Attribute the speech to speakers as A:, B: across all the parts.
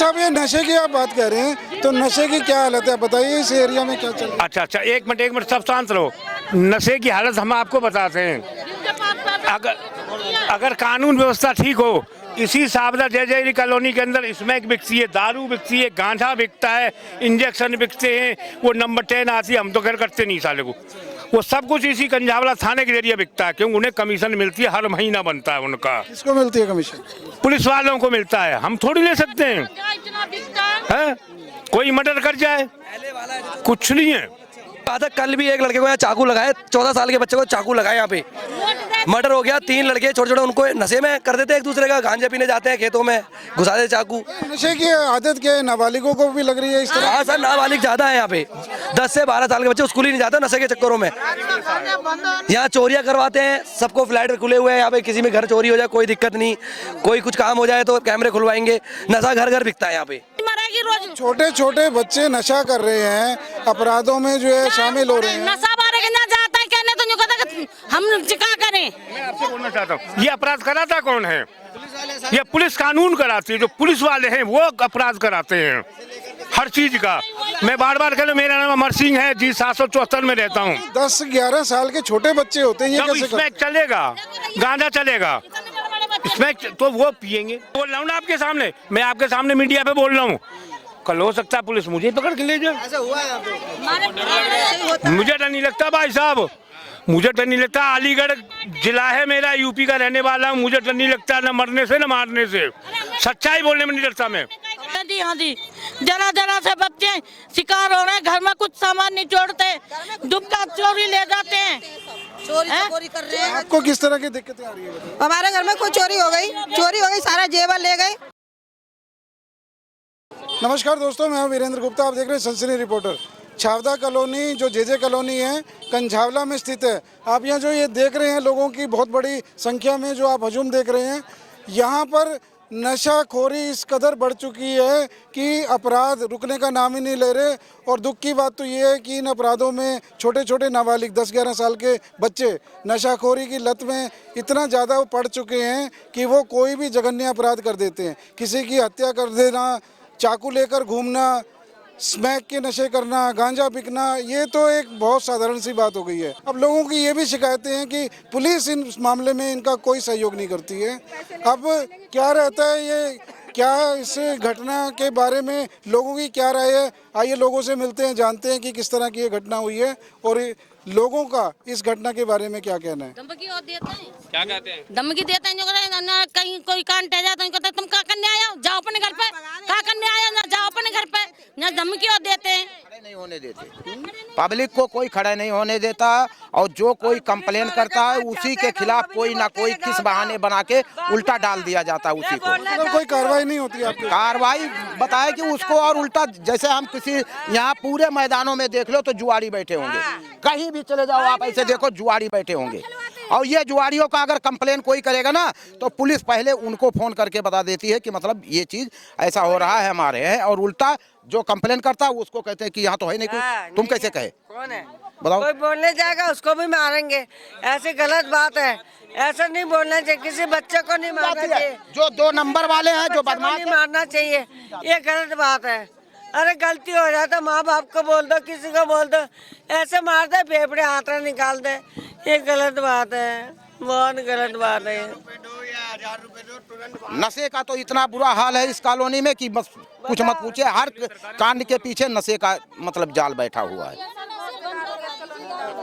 A: अब ये नशे की आप बात कर रहे हैं, तो नशे की क्या हालत है बताइए, इस एरिया में क्या चल रहा है?
B: अच्छा, एक मिनट सब शांत रहो। नशे की हालत हम आपको बताते हैं। अगर कानून व्यवस्था ठीक हो, इसी सावधा जयजयरी कॉलोनी के अंदर स्मैक बिकती है, दारू बिकती है, गांजा बिकता है, इंजेक्शन बिकते हैं, वो नंबर 10 आती है, हम तो घर करते नहीं साले को। वो सब कुछ इसी कंझावला थाने के जरिए बिकता है, क्योंकि उन्हें कमीशन मिलती है, हर महीना बनता है उनका।
A: किसको मिलती है कमीशन?
B: पुलिस वालों को मिलता है, हम थोड़ी ले सकते हैं। है? कोई मर्डर कर जाए, कुछ नहीं है।
C: कल भी एक लड़के को यहाँ चाकू लगाए, 14 साल के बच्चे को चाकू लगाए, यहाँ पे मर्डर हो गया। 3 लड़के छोटे छोटे, उनको नशे में कर देते एक दूसरे का, गांजा पीने जाते हैं खेतों में, घुसा देते चाकू।
A: नशे की आदत क्या है, नाबालिगों को भी लग रही है इस तरह?
C: हाँ सर, नाबालिग ज्यादा है यहाँ पे, 10 से 12 साल के बच्चे स्कूल ही नहीं जाते नशे के चक्करों में। यहाँ चोरियां करवाते हैं, सबको फ्लैट खुले हुए हैं यहाँ पे, किसी में घर चोरी हो जाए कोई दिक्कत नहीं, कोई कुछ काम हो जाए तो कैमरे खुलवाएंगे। नशा घर घर बिकता है यहाँ पे।
A: छोटे छोटे बच्चे नशा कर रहे हैं, अपराधों में जो है शामिल हो रहे हैं।
D: नशा बारे ना जाता है, कहने तो हम क्या करें।
B: मैं आपसे बोलना चाहता हूँ, ये अपराध कराता कौन है? ये पुलिस कानून कराती है। जो पुलिस वाले हैं वो अपराध कराते हैं हर चीज का। मैं बार बार कह रहा हूं, मेरा नाम अमर सिंह है जी, 774 में रहता हूँ।
A: 10-11 साल के छोटे बच्चे होते हैं, ये कैसे
B: स्मैक चलेगा, गांजा चलेगा, स्मैक तो वो पियेंगे। बोल रहा हूँ ना आपके सामने, मैं आपके सामने मीडिया पे बोल रहा हूँ। कल हो सकता है पुलिस मुझे पकड़ के ले जाए। मुझे डर नहीं लगता भाई साहब, मुझे डर नहीं लगता। अलीगढ़ जिला है मेरा, यूपी का रहने वाला हूँ। मुझे डर नहीं लगता, न मरने से न मारने से। सच्चाई बोलने में नहीं डरता मैं।
D: हाँ जी, जरा जरा से बच्चे शिकार हो रहे हैं, घर में कुछ सामान नहीं छोड़ते, दुबका चोरी ले जाते हैं,
E: चोरी कर रहे हैं।
A: आपको किस तरह की दिक्कतें आ रही है?
E: हमारे घर में कोई चोरी हो गई, सारा जेवर ले गए।
A: नमस्कार दोस्तों, मैं हूं वीरेंद्र गुप्ता, आप देख रहे हैं सनसनी रिपोर्टर। छावदा कॉलोनी जो जेजे कॉलोनी है, कंझावला में स्थित है। आप यहाँ जो ये देख रहे हैं, लोगों की बहुत बड़ी संख्या में जो आप हजूम देख रहे हैं, यहाँ पर नशाखोरी इस कदर बढ़ चुकी है कि अपराध रुकने का नाम ही नहीं ले रहे। और दुख की बात तो ये है कि इन अपराधों में छोटे छोटे नाबालिग 10-11 साल के बच्चे नशाखोरी की लत में इतना ज़्यादा वो पड़ चुके हैं कि वो कोई भी जघन्य अपराध कर देते हैं। किसी की हत्या कर देना, चाकू लेकर घूमना, स्मैक के नशे करना, गांजा बिकना, ये तो एक बहुत साधारण सी बात हो गई है। अब लोगों की ये भी शिकायतें हैं कि पुलिस इन मामले में इनका कोई सहयोग नहीं करती है। अब क्या रहता है, ये क्या इस घटना के बारे में लोगों की क्या राय है? आइए लोगों से मिलते हैं, जानते हैं कि किस तरह की ये घटना हुई है और लोगों का इस घटना के बारे में क्या कहना है।
D: धमकी और देते हैं,
B: क्या कहते हैं?
D: धमकी देते हैं, जो कहीं कोई कांड है जाता है, कहते तुम क्या करने आए हो, जाओ अपने घर पे, क्या करने आए हो, ना जाओ अपने घर पे, ना धमकी और देते हैं।
F: खड़े नहीं होने देते, पब्लिक को कोई खड़ा नहीं होने देता। और जो कोई कंप्लेन करता है उसी के खिलाफ कोई ना कोई किस बहाने बना के उल्टा डाल दिया जाता है उसी को।
A: मतलब कोई कार्रवाई नहीं होती आपकी?
F: कार्रवाई बताए कि उसको, और उल्टा जैसे हम किसी यहाँ पूरे मैदानों में देख लो तो जुआरी बैठे होंगे, कहीं भी चले जाओ आप ऐसे देखो जुआरी बैठे होंगे। और ये जुआरियों का अगर कंप्लेन कोई करेगा ना तो पुलिस पहले उनको फोन करके बता देती है कि मतलब ये चीज ऐसा हो रहा है हमारे हैं, और उल्टा जो कंप्लेन करता है उसको कहते हैं कि यहाँ तो है नहीं कोई, तुम कैसे कहे?
G: कौन है
F: बताओ।
G: कोई बोलने जाएगा उसको भी मारेंगे, ऐसे गलत बात है, ऐसा नहीं बोलना चाहिए, किसी बच्चे को नहीं मारना चाहिए।
F: जो 2 नंबर वाले हैं, जो बदमाश
G: नहीं मारना चाहिए, ये गलत बात है। अरे गलती हो जाता माँ बाप को बोल दो, किसी को बोल दो, ऐसे मार दे, फेफड़े हाथ निकाल दे, ये गलत बात है, बहुत गलत बात है।
F: नशे का तो इतना बुरा हाल है इस कॉलोनी में कि बस कुछ मत पूछे। हर कांड के पीछे नशे का मतलब जाल बैठा हुआ है।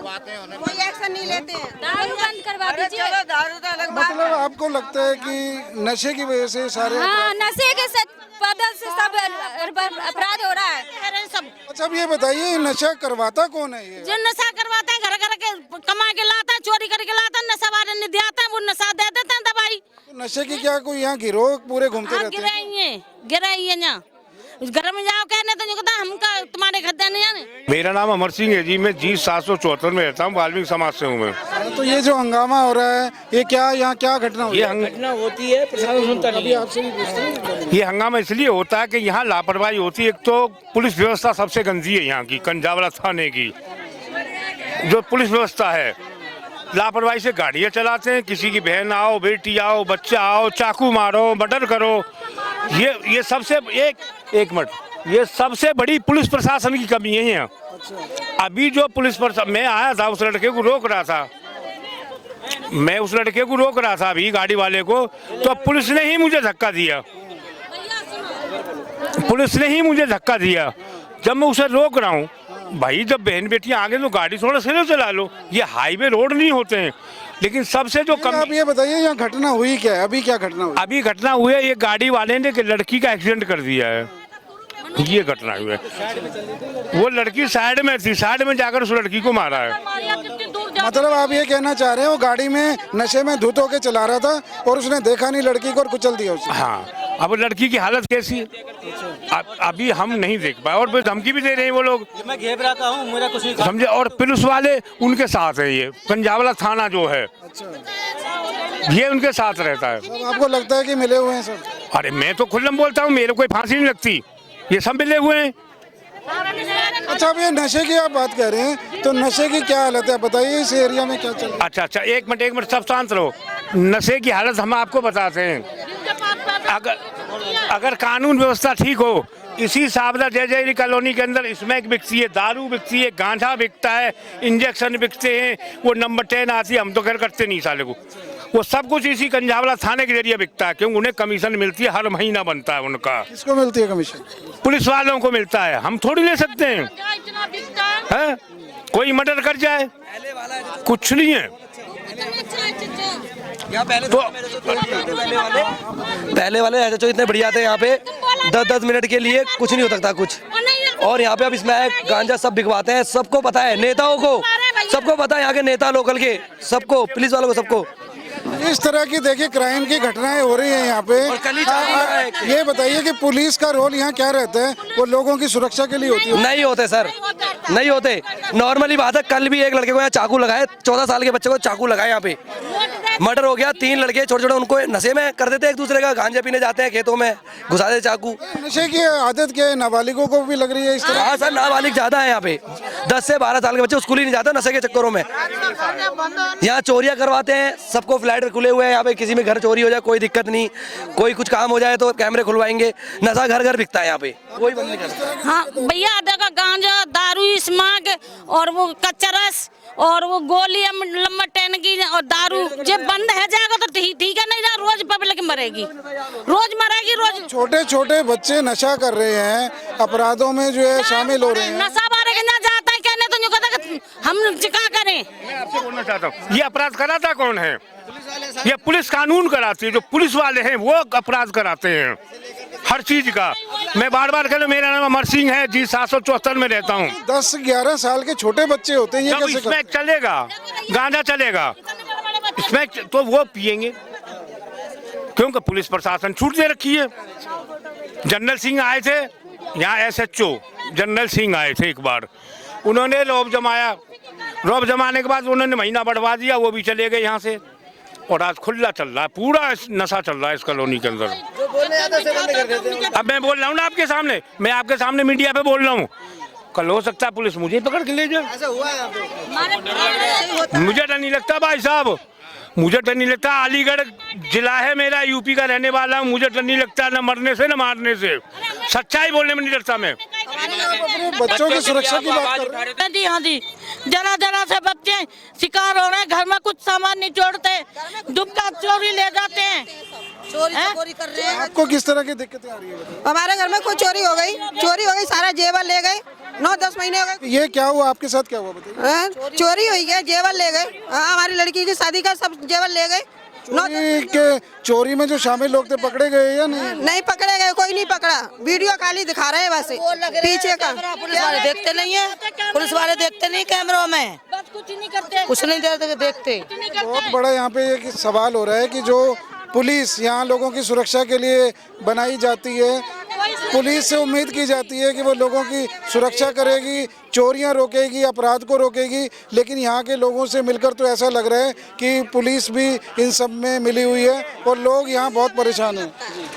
E: कोई एक्शन नहीं लेते हैं।
D: दारू बंद करवा दीजिए।
G: चलो दारू तो अलग बात
A: मतलब आपको लगता है कि नशे की वजह से सारे
D: हाँ, नशे के बदल से सब अपराध हो रहा है सब।
A: अच्छा, अब ये बताइए, नशा करवाता कौन है? ये
D: जो नशा करवाते हैं, घर घर के कमा के लाता है, चोरी करके लाता है, नशा वाले ने दिया था, वो नशा दे देते हैं दवाई।
A: तो नशे की क्या कोई यहाँ गिरोह पूरे घूमते रहते हैं?
D: गिरा ही है यहाँ, घर में जाओ कहने तो कहता हम तुम्हारे घर नहीं जाने।
B: मेरा नाम अमर सिंह है जी, मैं जी 774 में रहता हूँ, वाल्मीकि समाज से हूँ मैं।
A: तो ये जो हंगामा हो रहा है, ये क्या यहाँ क्या घटना हुई?
B: ये घटना होती है, प्रशासन सुनता नहीं।
A: आपसे भी पूछते हैं।
B: ये हंगामा इसलिए होता है कि यहाँ लापरवाही होती है। एक तो पुलिस व्यवस्था सबसे गंदी है यहाँ की, कंझावला थाने की जो पुलिस व्यवस्था है, लापरवाही से गाड़ियाँ चलाते हैं। किसी की बहन आओ, बेटी आओ, बच्चा आओ, चाकू मारो, मर्डर करो, ये सबसे एक मिनट, ये सबसे बड़ी पुलिस प्रशासन की कमी है यहाँ। अभी जो पुलिस प्रशासन, मैं आया था उस लड़के को रोक रहा था, मैं उस लड़के को रोक रहा था अभी गाड़ी वाले को, तो पुलिस ने ही मुझे धक्का दिया, पुलिस ने ही मुझे धक्का दिया। जब मैं उसे रोक रहा हूँ, भाई जब बहन बेटियां आगे तो गाड़ी थोड़ा स्लो चला लो, ये हाईवे रोड नहीं होते हैं। लेकिन सबसे जो कम,
A: आप ये बताइए यहाँ घटना हुई क्या है, अभी क्या घटना हुई?
B: अभी घटना हुई है, ये गाड़ी वाले ने कि लड़की का एक्सीडेंट कर दिया है, ये घटना हुई है। वो लड़की साइड में थी, साइड में जाकर उस लड़की को मारा है।
A: मतलब आप ये कहना चाह रहे हैं वो गाड़ी में नशे में धुत होके चला रहा था और उसने देखा नहीं लड़की को और कुचल दिया उसे?
B: हाँ, अब लड़की की हालत कैसी है अभी हम नहीं देख पाए, और फिर धमकी भी दे रहे हैं वो लोग,
H: मैं घबराता हूँ, मेरा कुछ नहीं
B: समझे। और पुलिस वाले उनके साथ है, ये पंजाबला थाना जो है ये उनके साथ रहता है।
A: सब आपको लगता है कि मिले हुए हैं सब?
B: अरे मैं तो खुल्लम बोलता हूँ, मेरे कोई फांसी नहीं लगती, ये सब मिले हुए हैं।
A: अच्छा, अब ये नशे की आप बात कर रहे हैं, तो नशे की क्या हालत है बताइए, इस एरिया में क्या चल रहा है?
B: अच्छा, एक मिनट सब शांत रहो। नशे की हालत हम आपको बताते हैं। अगर कानून व्यवस्था ठीक हो, इसी सावधा जय कॉलोनी के अंदर स्मैक बिकती है, दारू बिकती है, गांजा बिकता है, इंजेक्शन बिकते हैं, वो नंबर 10 आती है, हम तो खैर करते नहीं साले को, वो सब कुछ इसी कंजावला थाने के जरिए बिकता है, क्योंकि उन्हें कमीशन मिलती है, हर महीना बनता है उनका।
A: किसको मिलती है कमीशन?
B: पुलिस वालों को मिलता है, हम थोड़ी ले सकते हैं। है? कोई मर्डर कर जाए, कुछ नहीं है।
C: तो पहले वाले ऐसे जो इतने बढ़िया थे, यहाँ पे 10-10 मिनट के लिए कुछ नहीं हो सकता कुछ, और यहाँ पे अब इसमें गांजा सब बिकवाते हैं, सबको पता है, नेताओं को सबको पता है, यहाँ के नेता लोकल के सबको, पुलिस वालों को सबको।
A: इस तरह की देखिए क्राइम की घटनाएं हो रही हैं यहाँ पे। ये बताइए कि पुलिस का रोल यहाँ क्या रहता है? वो लोगों की सुरक्षा के लिए होती है?
C: नहीं होते सर, नहीं होते। नॉर्मली बात है, कल भी एक लड़के को यहाँ चाकू लगाए, 14 साल के बच्चे को चाकू लगाए, यहाँ पे मर्डर हो गया। 3 लड़के छोटे छोटे, उनको नशे में कर देते एक दूसरे का, गांजा पीने जाते हैं खेतों में, घुसा देते चाकू।
A: नशे की आदत क्या है, नाबालिगों को भी लग रही है इस तरह?
C: हाँ सर, नाबालिग ज्यादा है यहाँ पे, 10 से 12 साल के बच्चे स्कूल ही नहीं जाते नशे के चक्करों में। यहाँ चोरियां करवाते हैं, सबको फ्लैट खुले हुए हैं यहाँ पे, किसी में घर चोरी हो जाए कोई दिक्कत नहीं, कोई कुछ काम हो जाए तो कैमरे खुलवाएंगे। नशा घर घर बिकता है यहाँ पे, कोई बंद नहीं करता।
D: हाँ भैया, देखो गांजा, दारू, स्मग और वो कच्चा रस और वो गोली लम्बा 10 की और दारू जब बंद है जाएगा तो ठीक है, नहीं ना रोज पब्लिक मरेगी, रोज मरेगी रोज।
A: छोटे छोटे बच्चे नशा कर रहे हैं, अपराधों में जो है शामिल हो रहे हैं।
D: नशा बारे के ना जाता है, कहने तो कहता हम क्या करें।
B: मैं आपसे बोलना चाहता हूँ, ये अपराध कराता कौन है? ये पुलिस कानून कराती है, जो पुलिस वाले हैं वो अपराध कराते हैं हर चीज का। मैं बार बार कह रहा हूं, मेरा नाम अमर सिंह है जी, 774 में रहता हूँ।
A: 10-11 साल के छोटे बच्चे होते हैं, ये कैसे
B: इसमें चलेगा? गांजा चलेगा, इसमें तो वो पिएंगे, क्योंकि पुलिस प्रशासन छूट दे रखी है। जनरल सिंह आए थे यहाँ, SHO जनरल सिंह आए थे एक बार, उन्होंने रौब जमाया, रौब जमाने के बाद उन्होंने महीना बढ़वा दिया, वो भी चले गए यहाँ से, और आज खुला चल रहा है, पूरा नशा चल रहा है इस कॉलोनी के अंदर। अब मैं बोल रहा हूँ ना आपके सामने, मैं आपके सामने मीडिया पे बोल रहा हूँ, कल हो सकता है पुलिस मुझे पकड़ के ले जाए। मुझे डर नहीं लगता भाई साहब, मुझे डर नहीं लगता। अलीगढ़ जिला है मेरा, यूपी का रहने वाला हूँ, मुझे डर नहीं लगता, न मरने से न मारने से, सच्चाई बोलने में नहीं डरता मैं।
A: बच्चों की सुरक्षा की बात कर रहे हैं।
D: जी हाँ जी, जरा जरा से बच्चे शिकार हो रहे हैं, घर में कुछ सामान नहीं छोड़ते, दुबका चोरी ले जाते हैं,
E: चोरी कर रहे हैं।
A: आपको किस तरह की दिक्कतें आ रही है?
E: हमारे घर में कोई चोरी हो गई, सारा जेवर ले गए, 9-10 महीने हो गए।
A: ये क्या हुआ, आपके साथ क्या हुआ बताइए?
E: चोरी हुई है, जेवर ले गए। हाँ, हमारी लड़की की शादी का सब जेवर ले गए।
A: चोरी में जो शामिल लोग थे पकड़े गए या नहीं?
E: नहीं पकड़े गए, कोई नहीं पकड़ा, वीडियो खाली दिखा रहे हैं बस पीछे का।
G: पुलिस वाले देखते नहीं है, पुलिस वाले देखते नहीं कैमरों में,
D: कुछ नहीं करते,
G: कुछ नहीं देखते।
A: बहुत बड़ा यहाँ पे एक सवाल हो रहा है कि जो पुलिस यहाँ लोगों की सुरक्षा के लिए बनाई जाती है, पुलिस से उम्मीद की जाती है कि वो लोगों की सुरक्षा करेगी, चोरियां रोकेगी, अपराध को रोकेगी, लेकिन यहाँ के लोगों से मिलकर तो ऐसा लग रहा है कि पुलिस भी इन सब में मिली हुई है और लोग यहाँ बहुत परेशान हैं।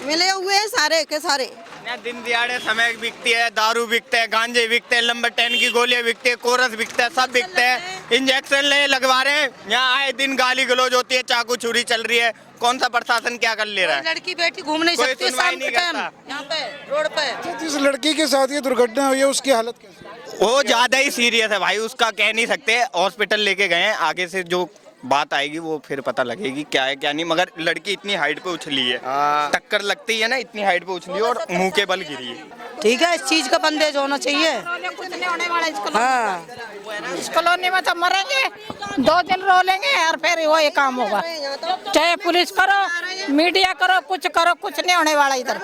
E: मिले हुए हैं सारे के सारे।
H: यहाँ दिन दिहाड़े समय बिकती है, दारू बिकते हैं, गांजे बिकते हैं, नंबर 10 की गोलियां बिकती है, कोरस बिकता है, सब बिकते हैं। इंजेक्शन ले लगवा रहे हैं, यहाँ आए दिन गाली गलौज होती है, चाकू छुरी चल रही है। कौन सा प्रशासन क्या कर ले रहा है?
E: लड़की बेटी घूम नहीं
H: कोई
E: सकती
H: सुनवाई
E: शाम के
H: नहीं
E: टाइम
H: करता।
E: यहाँ पे रोड पे।
A: जिस लड़की के साथ ये दुर्घटना हुई है उसकी हालत कैसी है?
H: वो ज्यादा ही सीरियस है भाई, उसका कह नहीं सकते। हॉस्पिटल लेके गए हैं, आगे से जो बात आएगी वो फिर पता लगेगी क्या है क्या नहीं। मगर लड़की इतनी हाइट पे उछली है, टक्कर लगती है ना, इतनी हाइट पे उछली है और मुंह के बल गिरी है।
E: ठीक है, इस चीज का बंदेज होना चाहिए। हाँ,
I: इस कॉलोनी में तो मरेंगे, 2 दिन रो लेंगे और फिर वो ये काम होगा। चाहे पुलिस करो, मीडिया करो, कुछ नहीं होने वाला इधर।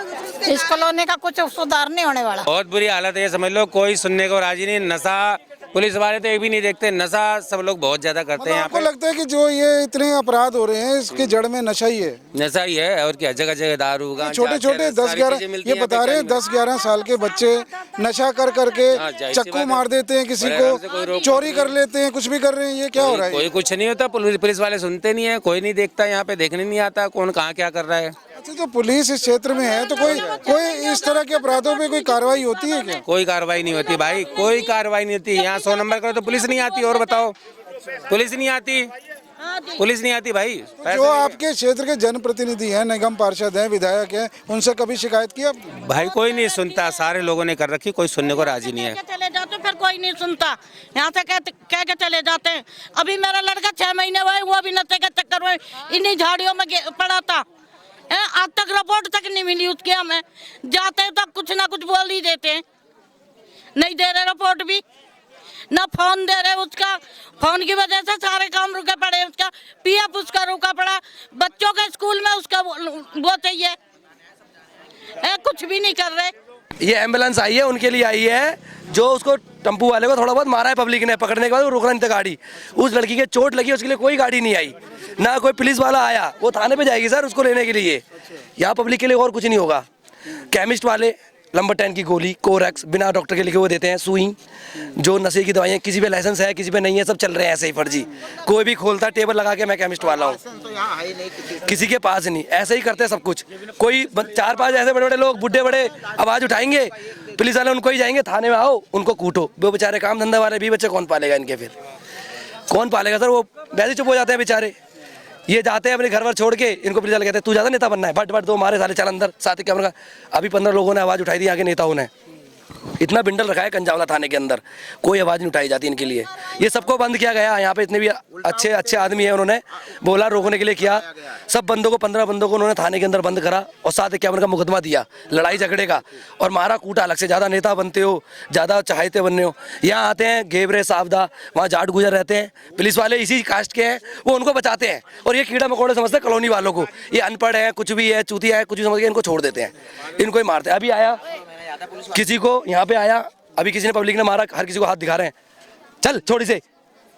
I: इस कॉलोनी का कुछ सुधार नहीं होने वाला।
J: बहुत बुरी हालत है, समझ लो कोई सुनने को राजी नहीं। नशा पुलिस वाले तो ये भी नहीं देखते, नशा सब लोग बहुत ज्यादा करते हैं।
A: आपको लगता है कि जो ये इतने अपराध हो रहे हैं इसकी जड़ में नशा ही है?
J: नशा ही है और क्या, जगह जगह दारू गांजा,
A: छोटे छोटे 10-11 ये बता रहे हैं 10-11 साल के बच्चे नशा कर करके चक्कू मार देते हैं, किसी को चोरी कर लेते हैं, कुछ भी कर रहे हैं। ये क्या हो रहा है?
J: कोई कुछ नहीं होता, पुलिस वाले सुनते नहीं है, कोई नहीं देखता, यहाँ पे देखने नहीं आता कौन कहाँ क्या कर रहा है।
A: अच्छा, तो पुलिस इस क्षेत्र में है तो कोई इस तरह के अपराधों पे कोई कार्रवाई होती है क्या?
J: कोई कार्रवाई नहीं होती भाई, कोई कार्रवाई नहीं होती। यहाँ 100 नंबर करो तो पुलिस नहीं आती। और बताओ, पुलिस नहीं आती भाई।
A: जो आपके क्षेत्र के जनप्रतिनिधि हैं, निगम पार्षद हैं, विधायक हैं, उनसे कभी शिकायत की आपने?
J: भाई कोई नहीं सुनता, सारे लोगों ने कर रखी, कोई सुनने को राजी नहीं है।
D: चले जाते फिर कोई नहीं सुनता, यहाँ से कह के चले जाते हैं। अभी मेरा लड़का 6 महीने हुए, वो भी नशे के चक्कर में इन्हीं झाड़ियों में पड़ा था। आज तक रिपोर्ट तक नहीं मिली उसकी। हमें जाते हैं तो कुछ ना कुछ बोल ही देते हैं, नहीं दे रहे रिपोर्ट भी, ना फोन दे रहे। उसका फोन की वजह से सारे काम रुके पड़े। उसका पीएफ उसका रुका पड़ा, बच्चों के स्कूल में उसका वो चाहिए, कुछ भी नहीं कर रहे।
C: ये एम्बुलेंस आई है, उनके लिए आई है, जो उसको टेम्पू वाले को थोड़ा बहुत मारा है पब्लिक ने, पकड़ने के बाद वो रुकना नहीं था गाड़ी। उस लड़की के चोट लगी, उसके लिए कोई गाड़ी नहीं आई, ना कोई पुलिस वाला आया। वो थाने पे जाएगी सर उसको लेने के लिए। यहाँ पब्लिक के लिए और कुछ नहीं होगा। केमिस्ट वाले नंबर 10 की गोली, कोरेक्स बिना डॉक्टर के लिखे हुए देते हैं, सुई, जो नशे की दवाइयाँ, किसी पे लाइसेंस है किसी पे नहीं है, सब चल रहे हैं ऐसे ही फर्जी। कोई भी खोलता टेबल लगा के मैं केमिस्ट वाला हूँ, किसी के पास नहीं, ऐसे ही करते हैं सब कुछ। कोई 4-5 ऐसे बड़े बड़े लोग बुढ़े बड़े आवाज़ उठाएंगे, पुलिस वाले उनको ही जाएंगे थाने में, आओ उनको कूटो। वो बेचारे काम धंधा वाले भी बच्चे कौन पालेगा इनके? फिर कौन पालेगा सर? वो वैसे चुप हो जाते हैं बेचारे। ये जाते हैं अपने घर वर छोड़ के, इनको पुलिस वाले कहते हैं तू ज़्यादा नेता बनना है, बट दो मारे सारे चल अंदर। साथ ही कैमरा अभी 15 लोगों ने आवाज़ उठाई थी यहाँ के नेताओं ने। इतना बिंडल रखा है कंजावला थाने के अंदर, कोई आवाज़ नहीं उठाई जाती इनके लिए। ये सबको बंद किया गया। यहाँ पे इतने भी अच्छे आदमी हैं, उन्होंने बोला रोकने के लिए किया। सब बंदों को 15 बंदों को उन्होंने थाने के अंदर बंद करा और साथ ही कैमरे का मुकदमा दिया लड़ाई झगड़े का, और मारा कूटा अलग से। ज़्यादा नेता बनते हो, ज़्यादा चाहते बनने हो, यहाँ आते हैं घेबरे सावदा, वहाँ जाट गुजर रहते हैं, पुलिस वाले इसी कास्ट के हैं, वो उनको बचाते हैं। और ये कीड़ा मकोड़े समझते हैं कॉलोनी वालों को, ये अनपढ़ है, कुछ भी है, चूतिया है, कुछ भी समझ के इनको छोड़ देते हैं, इनको ही मारते हैं। अभी आया किसी को यहाँ पे आया, अभी किसी ने पब्लिक ने मारा, हर किसी को हाथ दिखा रहे हैं, चल छोड़ी से,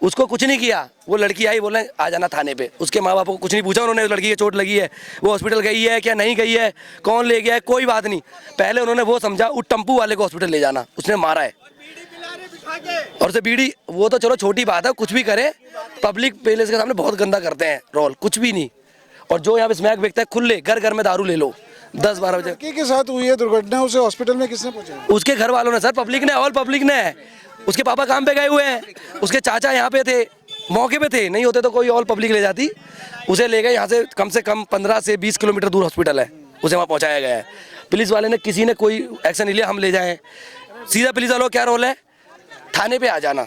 C: उसको कुछ नहीं किया। वो लड़की आई, बोले आ जाना थाने पे। उसके माँ बाप को कुछ नहीं पूछा उन्होंने, उस लड़की की चोट लगी है, वो हॉस्पिटल गई है क्या नहीं गई है, कौन ले गया है, कोई बात नहीं। पहले उन्होंने वो समझा उस टेम्पू वाले को हॉस्पिटल ले जाना, उसने मारा है। और उसे बीड़ी, वो तो चलो छोटी बात है, कुछ भी करे, पब्लिक पैलेस के सामने बहुत गंदा करते हैं रोल, कुछ भी नहीं। और जो यहाँ पे स्मैक बिकता है खुले, घर घर में दारू ले लो 10-12 बजे।
A: लड़की के साथ हुई है दुर्घटना, उसे हॉस्पिटल में किसने पहुंचाया?
C: उसके घर वालों ने सर, पब्लिक ने, ऑल पब्लिक ने। उसके पापा काम पे गए हुए हैं, उसके चाचा यहाँ पे थे, मौके पे थे, नहीं होते तो कोई ऑल पब्लिक ले जाती। उसे ले गए यहाँ से कम 15 से 20 किलोमीटर दूर हॉस्पिटल है, उसे वहाँ पहुँचाया गया है। पुलिस वाले ने, किसी ने कोई एक्शन नहीं लिया, हम ले जाएँ। सीधा पुलिस वालों का क्या रोल है, थाने पे आ जाना।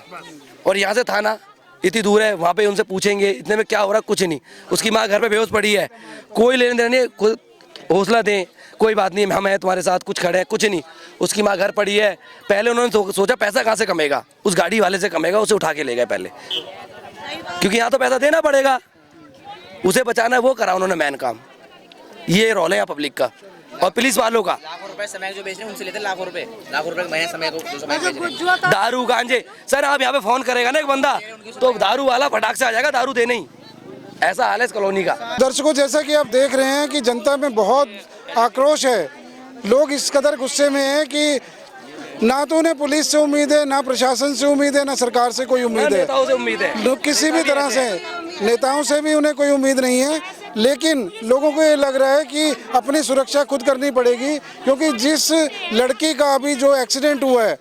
C: और यहाँ से थाना इतनी दूर है, वहाँ पे उनसे पूछेंगे इतने में क्या हो रहा है, कुछ नहीं। उसकी माँ घर पे बेहोश पड़ी है, कोई लेने देने नहीं, हौसला दें, कोई बात नहीं, हम हैं तुम्हारे साथ, कुछ खड़े हैं, कुछ नहीं। उसकी माँ घर पड़ी है। पहले उन्होंने सोचा पैसा कहाँ से कमेगा, उस गाड़ी वाले से कमेगा, उसे उठा के ले गए पहले, क्योंकि यहाँ तो पैसा देना पड़ेगा, उसे बचाना है, वो करा उन्होंने मैन काम। ये रोल है यहाँ पब्लिक का और पुलिस वालों का।
K: लाखों रुपए समय जो बेच रहे हैं उनसे लेते हैं, लाखों रुपए महीने समय को जो समय बेच रहे हैं।
C: दारू गांजे सर, आप यहाँ पे फोन करेगा ना एक बंदा, तो दारू वाला फटाक से आ जाएगा दारू देने ही। ऐसा हाल है इस कॉलोनी का।
A: दर्शकों, जैसा कि आप देख रहे हैं कि जनता में बहुत आक्रोश है, लोग इस कदर गुस्से में हैं कि ना तो उन्हें पुलिस से उम्मीद है, ना प्रशासन से उम्मीद है, ना सरकार से कोई उम्मीद है,
C: नेताओं से उम्मीद है,
A: किसी भी तरह से नेताओं से भी उन्हें कोई उम्मीद नहीं है। लेकिन लोगों को ये लग रहा है कि अपनी सुरक्षा खुद करनी पड़ेगी, क्योंकि जिस लड़की का अभी जो एक्सीडेंट हुआ है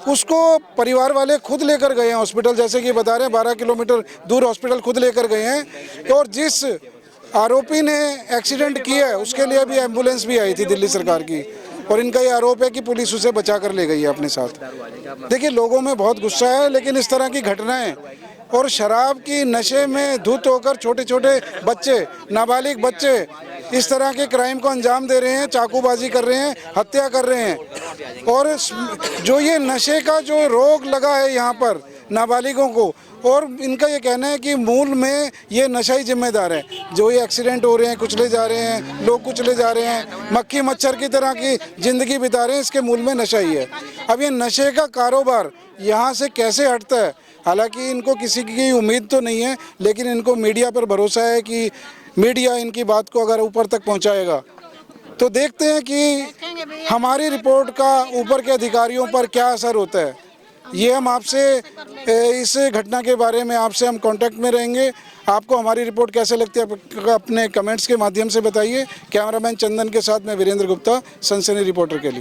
A: उसको परिवार वाले खुद लेकर गए हैं हॉस्पिटल, जैसे कि बता रहे हैं 12 किलोमीटर दूर हॉस्पिटल खुद लेकर गए हैं। और जिस आरोपी ने एक्सीडेंट किया है उसके लिए अभी एम्बुलेंस भी आई थी दिल्ली सरकार की, और इनका ये आरोप है कि पुलिस उसे बचा कर ले गई है अपने साथ। देखिए, लोगों में बहुत गुस्सा है, लेकिन इस तरह की घटनाएं और शराब की नशे में धुत होकर छोटे छोटे बच्चे, नाबालिग बच्चे इस तरह के क्राइम को अंजाम दे रहे हैं, चाकूबाजी कर रहे हैं, हत्या कर रहे हैं। और जो ये नशे का जो रोग लगा है यहाँ पर नाबालिगों को, और इनका ये कहना है कि मूल में ये नशा ही जिम्मेदार है। जो ये एक्सीडेंट हो रहे हैं, कुचले जा रहे हैं, लोग कुचले जा रहे हैं, मक्खी मच्छर की तरह की ज़िंदगी बिता रहे हैं, इसके मूल में नशा ही है। अब ये नशे का कारोबार यहाँ से कैसे हटता है, हालांकि इनको किसी की उम्मीद तो नहीं है, लेकिन इनको मीडिया पर भरोसा है कि मीडिया इनकी बात को अगर ऊपर तक पहुँचाएगा। तो देखते हैं कि हमारी रिपोर्ट का ऊपर के अधिकारियों पर क्या असर होता है। ये हम आपसे इस घटना के बारे में आपसे हम कांटेक्ट में रहेंगे। आपको हमारी रिपोर्ट कैसे लगती है अपने कमेंट्स के माध्यम से बताइए। कैमरामैन चंदन के साथ मैं वीरेंद्र गुप्ता, सनसनी रिपोर्टर के लिए।